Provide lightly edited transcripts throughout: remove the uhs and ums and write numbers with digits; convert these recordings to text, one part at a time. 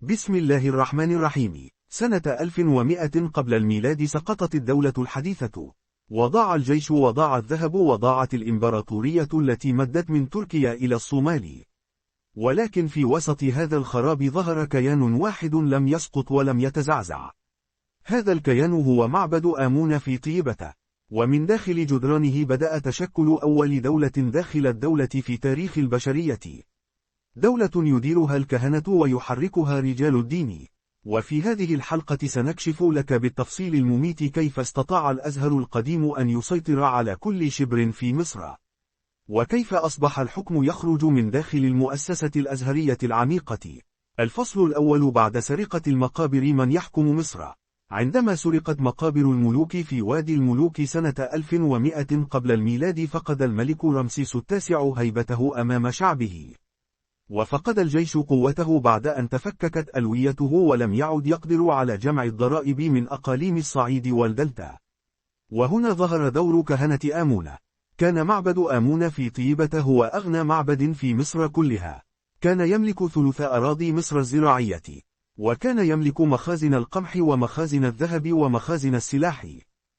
بسم الله الرحمن الرحيم. سنة 1100 قبل الميلاد سقطت الدولة الحديثة، وضاع الجيش وضاع الذهب وضاعت الإمبراطورية التي مدت من تركيا إلى الصومال. ولكن في وسط هذا الخراب ظهر كيان واحد لم يسقط ولم يتزعزع. هذا الكيان هو معبد آمون في طيبة، ومن داخل جدرانه بدأ تشكل أول دولة داخل الدولة في تاريخ البشرية، دولة يديرها الكهنة ويحركها رجال الدين. وفي هذه الحلقة سنكشف لك بالتفصيل المميت كيف استطاع الأزهر القديم أن يسيطر على كل شبر في مصر، وكيف أصبح الحكم يخرج من داخل المؤسسة الأزهرية العميقة. الفصل الأول: بعد سرقة المقابر من يحكم مصر. عندما سرقت مقابر الملوك في وادي الملوك سنة 1100 قبل الميلاد، فقد الملك رمسيس التاسع هيبته أمام شعبه، وفقد الجيش قوته بعد أن تفككت ألويته، ولم يعد يقدر على جمع الضرائب من أقاليم الصعيد والدلتا. وهنا ظهر دور كهنة آمون. كان معبد آمون في طيبة هو أغنى معبد في مصر كلها. كان يملك ثلث أراضي مصر الزراعية، وكان يملك مخازن القمح ومخازن الذهب ومخازن السلاح.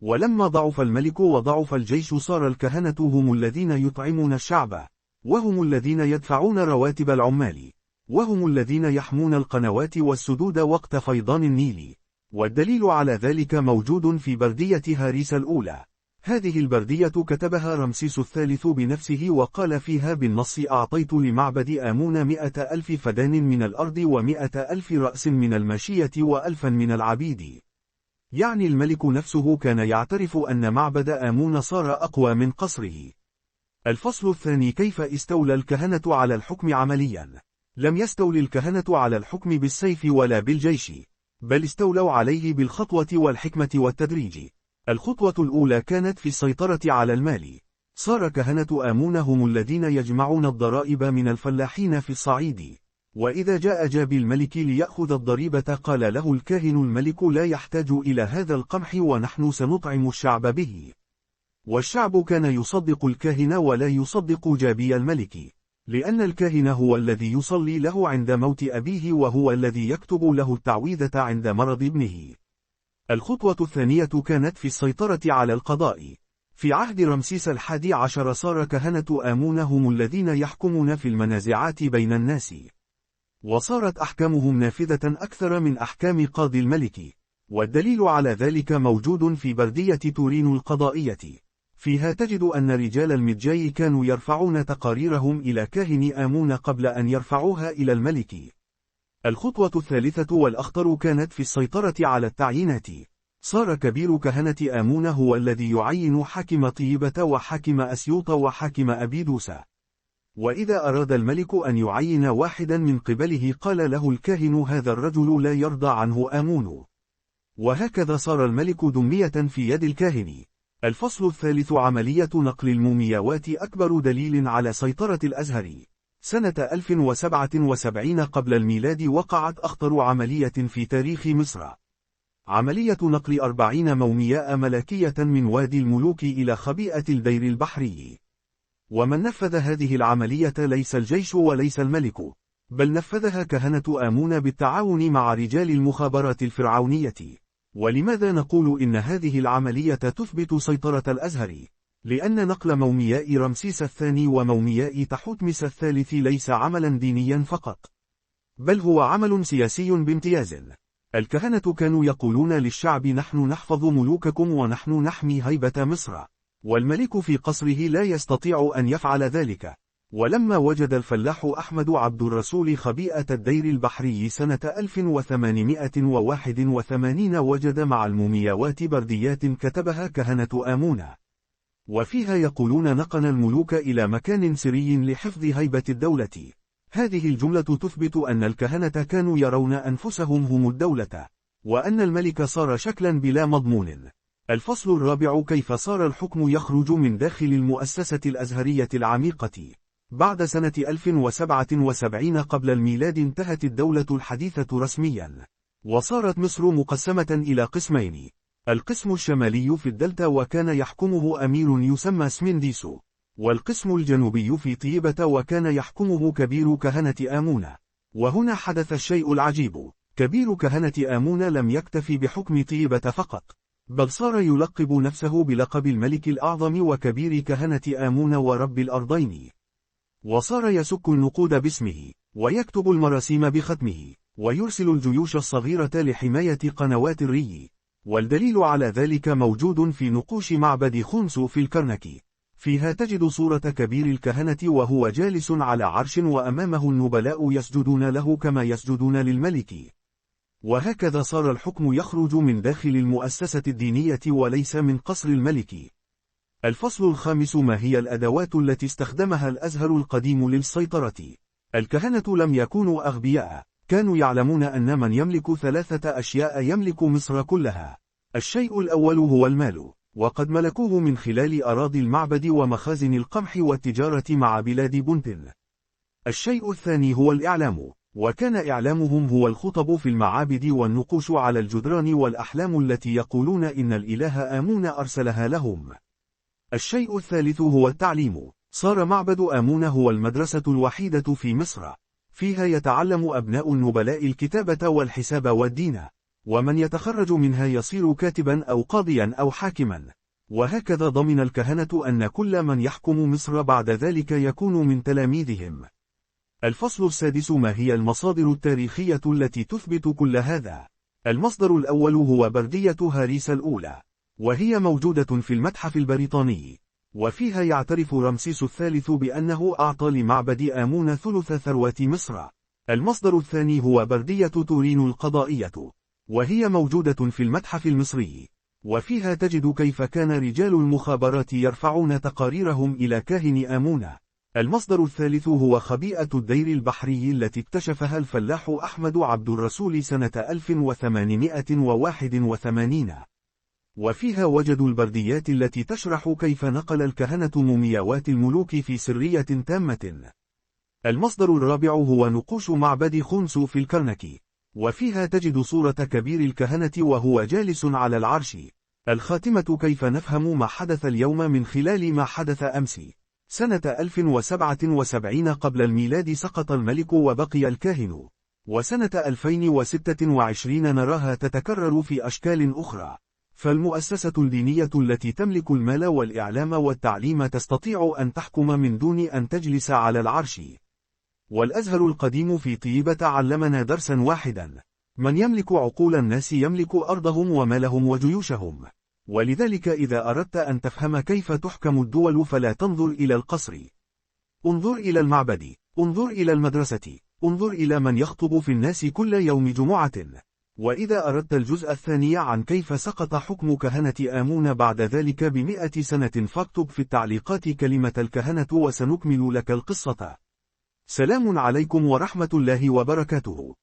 ولما ضعف الملك وضعف الجيش، صار الكهنة هم الذين يطعمون الشعب، وهم الذين يدفعون رواتب العمال، وهم الذين يحمون القنوات والسدود وقت فيضان النيل. والدليل على ذلك موجود في بردية هاريس الأولى. هذه البردية كتبها رمسيس الثالث بنفسه، وقال فيها بالنص: أعطيت لمعبد آمون 100,000 فدان من الأرض و100,000 رأس من الماشية و1000 من العبيد. يعني الملك نفسه كان يعترف أن معبد آمون صار أقوى من قصره. الفصل الثاني: كيف استولى الكهنة على الحكم عمليا؟ لم يستولي الكهنة على الحكم بالسيف ولا بالجيش، بل استولوا عليه بالخطوة والحكمة والتدريج. الخطوة الأولى كانت في السيطرة على المال. صار كهنة آمون هم الذين يجمعون الضرائب من الفلاحين في الصعيد، وإذا جاء جابي الملك ليأخذ الضريبة قال له الكاهن: الملك لا يحتاج إلى هذا القمح ونحن سنطعم الشعب به. والشعب كان يصدق الكاهن ولا يصدق جابي الملك، لأن الكاهن هو الذي يصلي له عند موت أبيه، وهو الذي يكتب له التعويذة عند مرض ابنه. الخطوة الثانية كانت في السيطرة على القضاء. في عهد رمسيس 11 صار كهنة آمون هم الذين يحكمون في المنازعات بين الناس، وصارت أحكامهم نافذة أكثر من أحكام قاضي الملك. والدليل على ذلك موجود في بردية تورين القضائية. فيها تجد أن رجال المدجاي كانوا يرفعون تقاريرهم إلى كاهن آمون قبل أن يرفعوها إلى الملك. الخطوة الثالثة والأخطر كانت في السيطرة على التعيينات. صار كبير كهنة آمون هو الذي يعين حاكم طيبة وحاكم أسيوط وحاكم أبيدوس. وإذا أراد الملك أن يعين واحدا من قبله قال له الكاهن: هذا الرجل لا يرضى عنه آمون. وهكذا صار الملك دمية في يد الكاهن. الفصل الثالث: عملية نقل المومياوات أكبر دليل على سيطرة الأزهر. سنة 1077 قبل الميلاد وقعت أخطر عملية في تاريخ مصر، عملية نقل 40 مومياء ملكية من وادي الملوك إلى خبيئة الدير البحري. ومن نفذ هذه العملية ليس الجيش وليس الملك، بل نفذها كهنة آمون بالتعاون مع رجال المخابرات الفرعونية. ولماذا نقول إن هذه العملية تثبت سيطرة الأزهر؟ لأن نقل مومياء رمسيس الثاني ومومياء تحتمس الثالث ليس عملا دينيا فقط، بل هو عمل سياسي بامتياز. الكهنة كانوا يقولون للشعب: نحن نحفظ ملوككم ونحن نحمي هيبة مصر، والملك في قصره لا يستطيع أن يفعل ذلك. ولما وجد الفلاح أحمد عبد الرسول خبيئة الدير البحري سنة 1881 وجد مع المومياوات برديات كتبها كهنة آمون، وفيها يقولون: نقلنا الملوك إلى مكان سري لحفظ هيبة الدولة. هذه الجملة تثبت أن الكهنة كانوا يرون أنفسهم هم الدولة، وأن الملك صار شكلا بلا مضمون. الفصل الرابع: كيف صار الحكم يخرج من داخل المؤسسة الأزهرية العميقة. بعد سنة 1077 قبل الميلاد انتهت الدولة الحديثة رسميا، وصارت مصر مقسمة إلى قسمين: القسم الشمالي في الدلتا وكان يحكمه أمير يسمى سمنديسو، والقسم الجنوبي في طيبة وكان يحكمه كبير كهنة آمون. وهنا حدث الشيء العجيب. كبير كهنة آمون لم يكتفي بحكم طيبة فقط، بل صار يلقب نفسه بلقب الملك الأعظم وكبير كهنة آمون ورب الأرضين. وصار يسك النقود باسمه، ويكتب المراسيم بختمه، ويرسل الجيوش الصغيرة لحماية قنوات الري. والدليل على ذلك موجود في نقوش معبد خونسو في الكرنك، فيها تجد صورة كبير الكهنة وهو جالس على عرش وأمامه النبلاء يسجدون له كما يسجدون للملك. وهكذا صار الحكم يخرج من داخل المؤسسة الدينية وليس من قصر الملك. الفصل الخامس: ما هي الأدوات التي استخدمها الأزهر القديم للسيطرة؟ الكهنة لم يكونوا أغبياء، كانوا يعلمون أن من يملك 3 أشياء يملك مصر كلها. الشيء الأول هو المال، وقد ملكوه من خلال أراضي المعبد ومخازن القمح والتجارة مع بلاد بنتن. الشيء الثاني هو الإعلام، وكان إعلامهم هو الخطب في المعابد والنقوش على الجدران والأحلام التي يقولون إن الإله آمون أرسلها لهم. الشيء الثالث هو التعليم، صار معبد آمون هو المدرسة الوحيدة في مصر، فيها يتعلم أبناء النبلاء الكتابة والحساب والدين، ومن يتخرج منها يصير كاتبا أو قاضيا أو حاكما. وهكذا ضمن الكهنة أن كل من يحكم مصر بعد ذلك يكون من تلاميذهم. الفصل السادس: ما هي المصادر التاريخية التي تثبت كل هذا؟ المصدر الأول هو بردية هاريس الأولى، وهي موجودة في المتحف البريطاني، وفيها يعترف رمسيس الثالث بأنه أعطى لمعبد آمون ثلث ثروة مصر. المصدر الثاني هو بردية تورين القضائية، وهي موجودة في المتحف المصري، وفيها تجد كيف كان رجال المخابرات يرفعون تقاريرهم إلى كاهن آمون. المصدر الثالث هو خبيئة الدير البحري التي اكتشفها الفلاح أحمد عبد الرسول سنة 1881، وفيها وجدوا البرديات التي تشرح كيف نقل الكهنة مومياوات الملوك في سرية تامة. المصدر الرابع هو نقوش معبد خونسو في الكرنك، وفيها تجد صورة كبير الكهنة وهو جالس على العرش. الخاتمة: كيف نفهم ما حدث اليوم من خلال ما حدث أمس؟ سنة 1077 قبل الميلاد سقط الملك وبقي الكاهن، وسنة 2026 نراها تتكرر في أشكال أخرى. فالمؤسسة الدينية التي تملك المال والإعلام والتعليم تستطيع أن تحكم من دون أن تجلس على العرش. والأزهر القديم في طيبة علمنا درسا واحدا: من يملك عقول الناس يملك أرضهم ومالهم وجيوشهم. ولذلك إذا أردت أن تفهم كيف تحكم الدول فلا تنظر إلى القصر، انظر إلى المعبد، انظر إلى المدرسة، انظر إلى من يخطب في الناس كل يوم جمعة. وإذا أردت الجزء الثاني عن كيف سقط حكم كهنة آمون بعد ذلك ب100 سنة فاكتب في التعليقات كلمة الكهنة وسنكمل لك القصة. سلام عليكم ورحمة الله وبركاته.